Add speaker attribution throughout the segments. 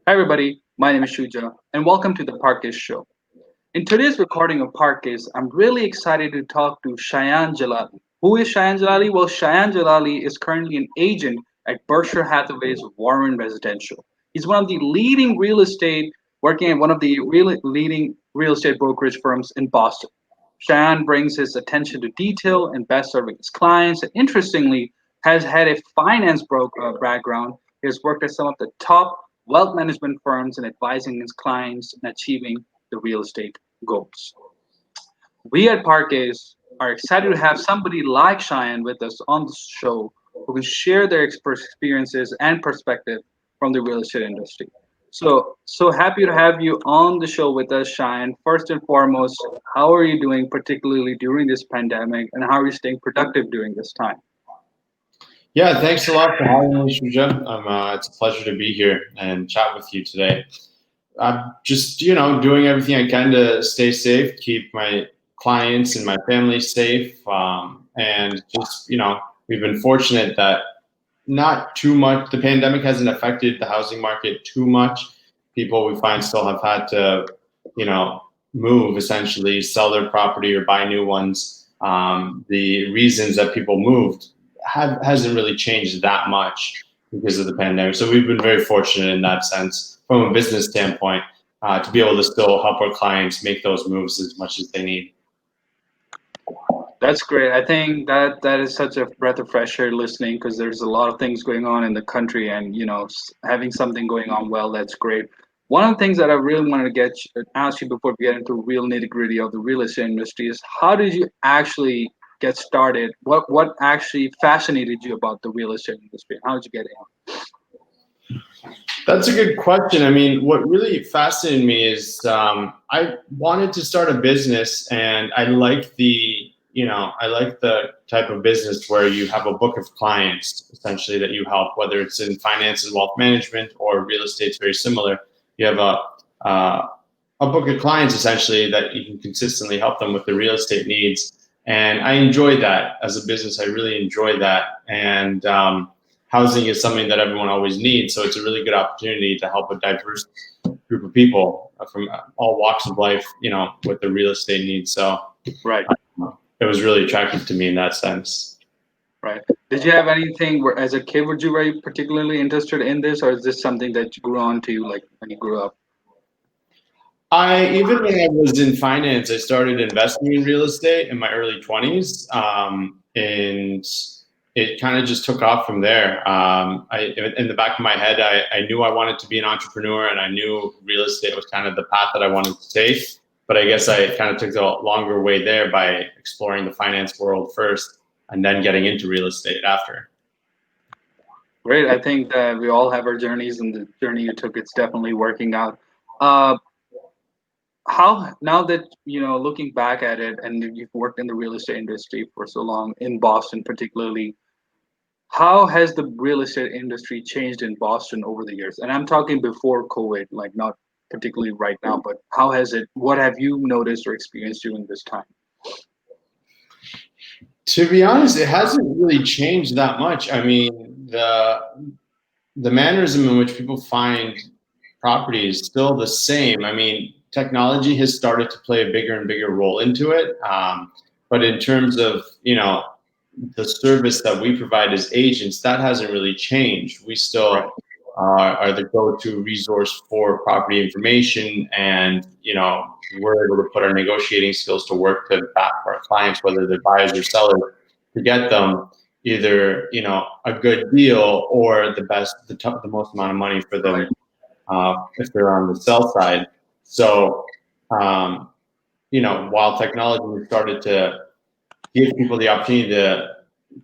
Speaker 1: Hi, everybody. My name is Shuja, and welcome to the Parkaze show. In today's recording of Parkaze, I'm really excited to talk to Shayan Jalali. Who is Shayan Jalali? Well, Shayan Jalali is currently an agent at Berkshire Hathaway's Warren Residential. He's one of the leading real estate, working at one of the leading real estate brokerage firms in Boston. Shayan brings his attention to detail and best serving his clients. And interestingly, has had a finance background. He has worked at some of the top wealth management firms and advising his clients in achieving the real estate goals. We at Parkes are excited to have somebody like Cheyenne with us on the show who can share their experiences and perspective from the real estate industry. So happy to have you on the show with us, Cheyenne. First and foremost, how are you doing, particularly during this pandemic, and how are you staying productive during this time?
Speaker 2: Yeah, thanks a lot for having me, Shuja. It's a pleasure to be here and chat with you today. I'm just, doing everything I can to stay safe, keep my clients and my family safe, and just, we've been fortunate that not too much. The pandemic hasn't affected the housing market too much. People we find still have had to, you know, move essentially, sell their property or buy new ones. The reasons that people moved hasn't really changed that much because of the pandemic. So we've been very fortunate in that sense, from a business standpoint, to be able to still help our clients make those moves as much as they need.
Speaker 1: That's great. I think that is such a breath of fresh air listening because there's a lot of things going on in the country, and having something going on well, that's great. One of the things that I really wanted to ask you before we get into real nitty gritty of the real estate industry is how did you actually get started? What actually fascinated you about the real estate industry? How did you get in?
Speaker 2: That's a good question. I mean, what really fascinated me is I wanted to start a business, and I like the type of business where you have a book of clients essentially that you help, whether it's in finance and wealth management or real estate's very similar. You have uh, a book of clients essentially that you can consistently help them with the real estate needs. And I enjoyed that as a business. I really enjoyed that. And housing is something that everyone always needs. So it's a really good opportunity to help a diverse group of people from all walks of life, with the real estate needs. So
Speaker 1: Right.
Speaker 2: it was really attractive to me in that sense.
Speaker 1: Right. Did you have anything where, as a kid, were you very particularly interested in this, or is this something that you grew on to, like when you grew up?
Speaker 2: I even when I was in finance, I started investing in real estate in my early 20s, and it kind of just took off from there. In the back of my head, I knew I wanted to be an entrepreneur, and I knew real estate was kind of the path that I wanted to take. But I guess I kind of took the longer way there by exploring the finance world first, and then getting into real estate after.
Speaker 1: Great. I think that we all have our journeys, and the journey you took, it's definitely working out. Uh, how now that looking back at it, and you've worked in the real estate industry for so long in Boston, particularly, how has the real estate industry changed in Boston over the years? And I'm talking before COVID, like not particularly right now, but how has it? What have you noticed or experienced during this time?
Speaker 2: To be honest, it hasn't really changed that much. I mean, the mannerism in which people find property is still the same. I mean, technology has started to play a bigger and bigger role into it. But in terms of, the service that we provide as agents, that hasn't really changed. We
Speaker 1: Right.
Speaker 2: still are the go-to resource for property information, and we're able to put our negotiating skills to work to back our clients, whether they're buyers or sellers, to get them either a good deal or the most amount of money for
Speaker 1: Right.
Speaker 2: them if they're on the sell side. So um, while technology has started to give people the opportunity to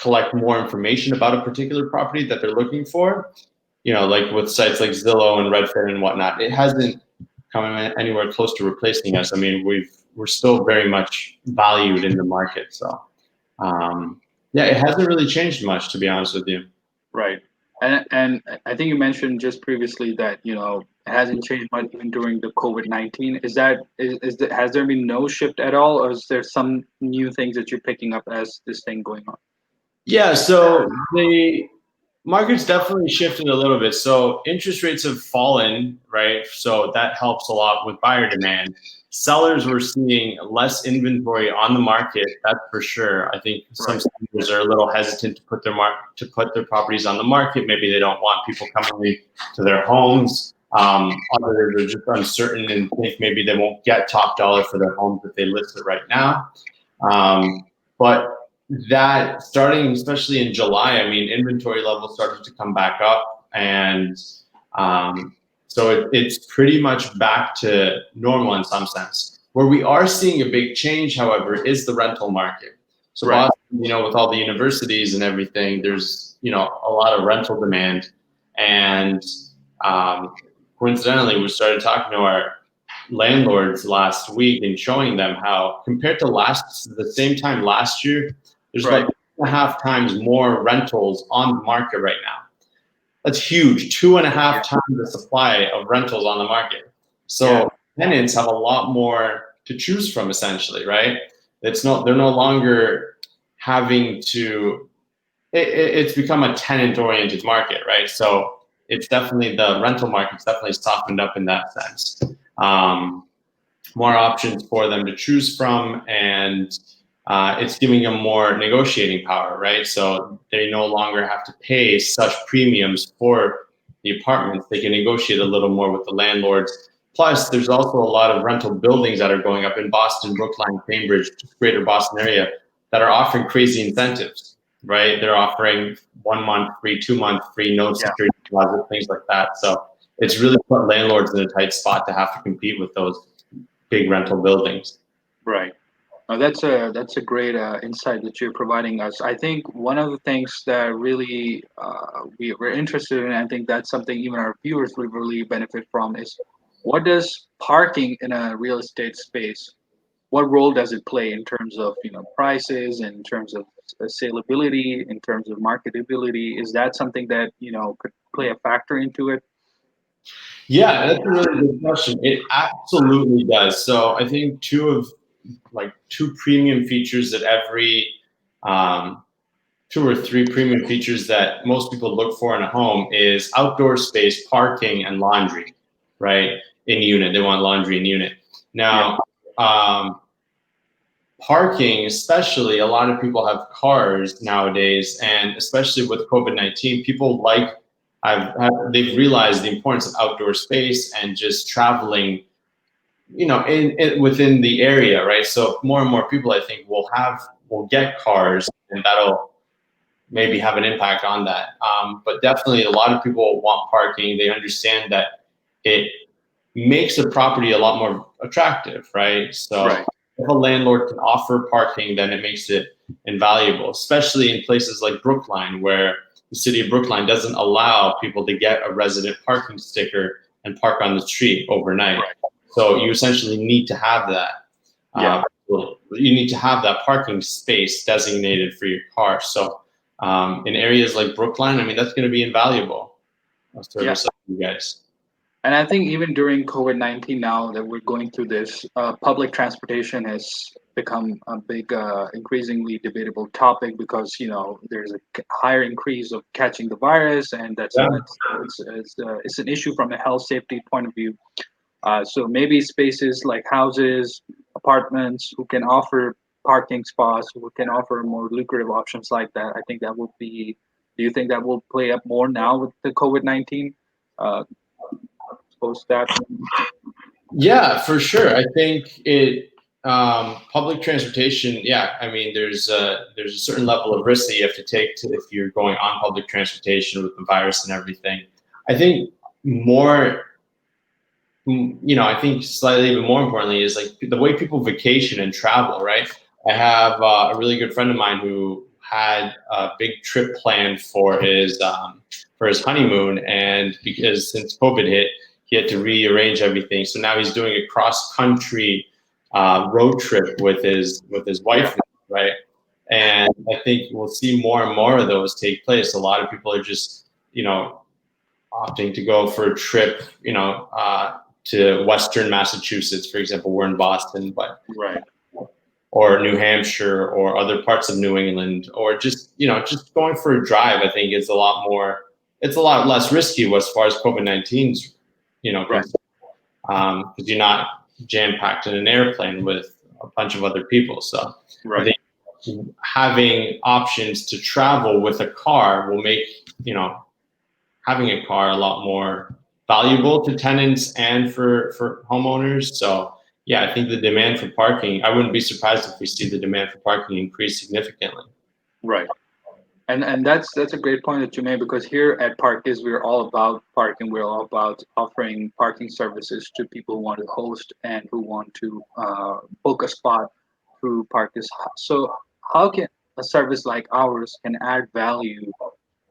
Speaker 2: collect more information about a particular property that they're looking for, like with sites like Zillow and Redfin and whatnot, it hasn't come anywhere close to replacing us. I mean, we're still very much valued in the market. So yeah, it hasn't really changed much, to be honest with you.
Speaker 1: Right. And I think you mentioned just previously that it hasn't changed much even during the COVID-19. Has there been no shift at all, or is there some new things that you're picking up as this thing going on?
Speaker 2: Yeah, so Market's definitely shifted a little bit. So interest rates have fallen, right? So that helps a lot with buyer demand. Sellers were seeing less inventory on the market, that's for sure. I think some
Speaker 1: Right.
Speaker 2: sellers are a little hesitant to put their properties on the market. Maybe they don't want people coming to their homes. Others are just uncertain and think maybe they won't get top dollar for their homes if they list it right now. But that starting especially in July, I mean, inventory levels started to come back up, and so it's pretty much back to normal in some sense. Where we are seeing a big change, however, is the rental market. So
Speaker 1: Right.
Speaker 2: Boston, with all the universities and everything, there's a lot of rental demand, and um, coincidentally, we started talking to our landlords last week and showing them how compared to the same time last year, there's about
Speaker 1: Right.
Speaker 2: 2.5 times more rentals on the market right now. That's huge. Two and a
Speaker 1: Yeah.
Speaker 2: half times the supply of rentals on the market.
Speaker 1: Yeah.
Speaker 2: So tenants have a lot more to choose from essentially, right? They're no longer having to it's become a tenant oriented market, right? So it's definitely the rental market's definitely softened up in that sense. Um, More options for them to choose from, and it's giving them more negotiating power, right? So they no longer have to pay such premiums for the apartments. They can negotiate a little more with the landlords. Plus, there's also a lot of rental buildings that are going up in Boston, Brookline, Cambridge, greater Boston area that are offering crazy incentives, right? They're offering 1 month free, 2 month free, no
Speaker 1: Yeah.
Speaker 2: security deposit, things like that. So it's really put landlords in a tight spot to have to compete with those big rental buildings.
Speaker 1: Right. That's a great insight that you're providing us. I think one of the things that really we're interested in, I think that's something even our viewers would really benefit from, is what does parking in a real estate space, what role does it play in terms of prices, in terms of saleability, in terms of marketability? Is that something that could play a factor into it?
Speaker 2: Yeah, that's a really good question. It absolutely does. So I think two premium features that um, two or three premium features that most people look for in a home is outdoor space, parking, and laundry, right? In unit, they want laundry in unit.
Speaker 1: Yeah.
Speaker 2: Now, um, parking, especially, a lot of people have cars nowadays, and especially with COVID-19, people they've realized the importance of outdoor space and just traveling, in within the area, right? So more and more people, I think, will get cars, and that'll maybe have an impact on that. But definitely, a lot of people want parking. They understand that it makes a property a lot more attractive, right? So
Speaker 1: Right.
Speaker 2: if a landlord can offer parking, then it makes it invaluable, especially in places like Brookline, where the city of Brookline doesn't allow people to get a resident parking sticker and park on the street overnight.
Speaker 1: Right.
Speaker 2: So you essentially need to have that.
Speaker 1: Yeah.
Speaker 2: You need to have that parking space designated for your car. So in areas like Brookline, I mean, that's going to be invaluable. A
Speaker 1: Yeah.
Speaker 2: service like you guys.
Speaker 1: And I think even during COVID-19, now that we're going through this, public transportation has become a big, increasingly debatable topic, because there's a higher increase of catching the virus, and
Speaker 2: Yeah.
Speaker 1: it's an issue from a health safety point of view. So maybe spaces like houses, apartments, who can offer parking spots, who can offer more lucrative options like that. I think that would be. Do you think that will play up more now with the COVID-19? Uh, Post that.
Speaker 2: Yeah, for sure. I think public transportation. Yeah, I mean, there's a certain level of risk that you have to take if you're going on public transportation with the virus and everything. I think more, I think slightly even more importantly is like the way people vacation and travel. Right. I have a really good friend of mine who had a big trip planned for his honeymoon, and because since COVID hit, he had to rearrange everything. So now he's doing a cross country road trip with his
Speaker 1: Yeah.
Speaker 2: wife, right? And I think we'll see more and more of those take place. A lot of people are just opting to go for a trip, to Western Massachusetts, for example. We're in Boston, but
Speaker 1: Right.
Speaker 2: or New Hampshire or other parts of New England, or just just going for a drive, I think is a lot more. It's a lot less risky as far as COVID-19's
Speaker 1: Right.
Speaker 2: concerned, because you're not jam packed in an airplane with a bunch of other people. So I
Speaker 1: Right.
Speaker 2: think having options to travel with a car will make having a car a lot more valuable to tenants and for homeowners. So yeah, I think the demand for parking, I wouldn't be surprised if we see the demand for parking increase significantly.
Speaker 1: Right. And that's a great point that you made, because here at Parkes we're all about parking. We're all about offering parking services to people who want to host and who want to book a spot through Parkes. So how can a service like ours can add value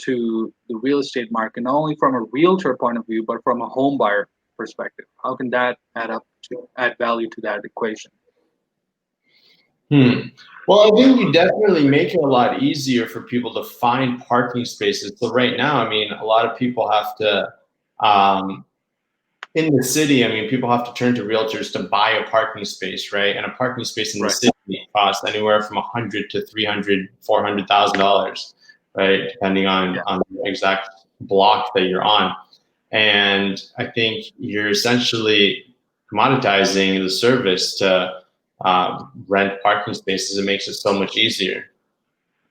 Speaker 1: to the real estate market, not only from a realtor point of view, but from a home buyer perspective? How can that add value to that equation?
Speaker 2: Hmm. Well, I think we definitely make it a lot easier for people to find parking spaces. So right now, I mean, a lot of people have to, um, in the city, I mean, people have to turn to realtors to buy a parking space, right? And a parking space in the
Speaker 1: Right.
Speaker 2: city costs anywhere from 100 to 300, $400,000, right? Depending
Speaker 1: Yeah.
Speaker 2: on the exact block that you're on. And I think you're essentially commoditizing the service to rent parking spaces. It makes it so much easier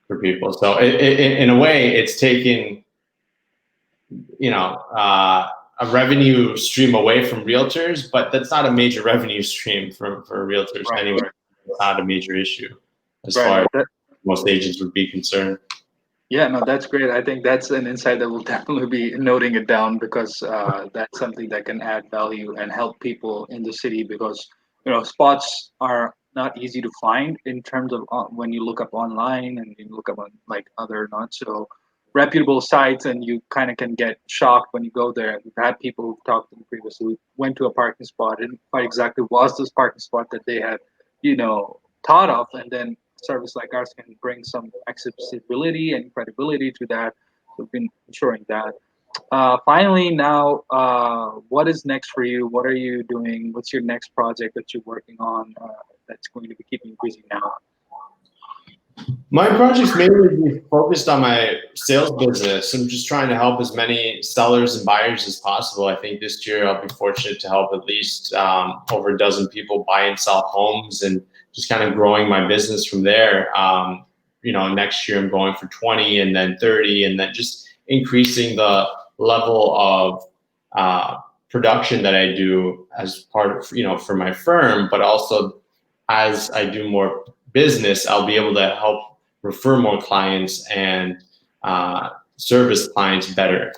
Speaker 2: for people. So in a way, it's taken a revenue stream away from realtors, but that's not a major revenue stream for realtors
Speaker 1: Right.
Speaker 2: anyway.
Speaker 1: Right.
Speaker 2: It's not a major issue as
Speaker 1: Right.
Speaker 2: far as
Speaker 1: No, that,
Speaker 2: most agents would be concerned.
Speaker 1: yeah, no, that's great. I think that's an insight that we'll definitely be noting it down, because that's something that can add value and help people in the city, because spots are not easy to find in terms of when you look up online and you look up on like other not so reputable sites, and you kind of can get shocked when you go there. We've had people who've talked to me previously who went to a parking spot and quite exactly was this parking spot that they had, thought of, and then service like ours can bring some accessibility and credibility to that. So we've been ensuring that. Finally, now, what is next for you? What are you doing? What's your next project that you're working on that's going to be keeping you busy now?
Speaker 2: My project's mainly focused on my sales business. I'm just trying to help as many sellers and buyers as possible. I think this year I'll be fortunate to help at least over a dozen people buy and sell homes, and just kind of growing my business from there. Next year I'm going for 20 and then 30, and then just increasing the level of production that I do as part of, for my firm, but also as I do more business, I'll be able to help refer more clients and service clients better.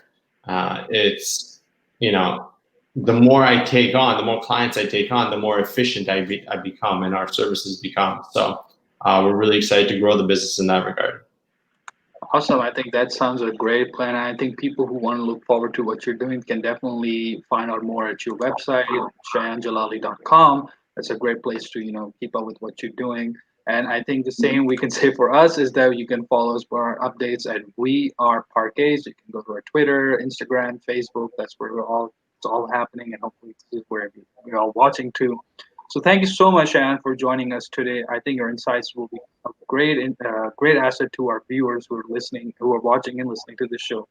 Speaker 2: It's, the more I take on, the more clients I take on, the more efficient I become and our services become. So we're really excited to grow the business in that regard.
Speaker 1: Awesome. I think that sounds a great plan. I think people who want to look forward to what you're doing can definitely find out more at your website, shayanjalali.com. That's a great place to, keep up with what you're doing. And I think the same we can say for us is that you can follow us for our updates at We Are Parkes. You can go to our Twitter, Instagram, Facebook. That's where it's all happening. And hopefully this is where you're all watching too. So thank you so much, Anne, for joining us today. I think your insights will be a great asset to our viewers who are listening, who are watching and listening to this show.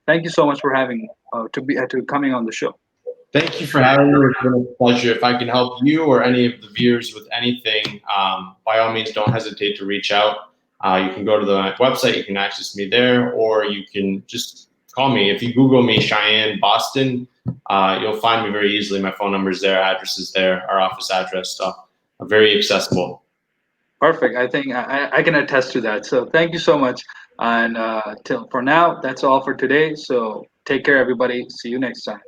Speaker 1: Thank you so much for having to coming on the show.
Speaker 2: Thank you for having me. It's been a pleasure. If I can help you or any of the viewers with anything, by all means, don't hesitate to reach out. You can go to the website, you can access me there, or you can just call me. If you Google me, Cheyenne, Boston, you'll find me very easily. My phone number is there, address is there, our office address. So I'm very accessible.
Speaker 1: Perfect. I think I can attest to that. So thank you so much. And till for now, that's all for today. So take care, everybody. See you next time.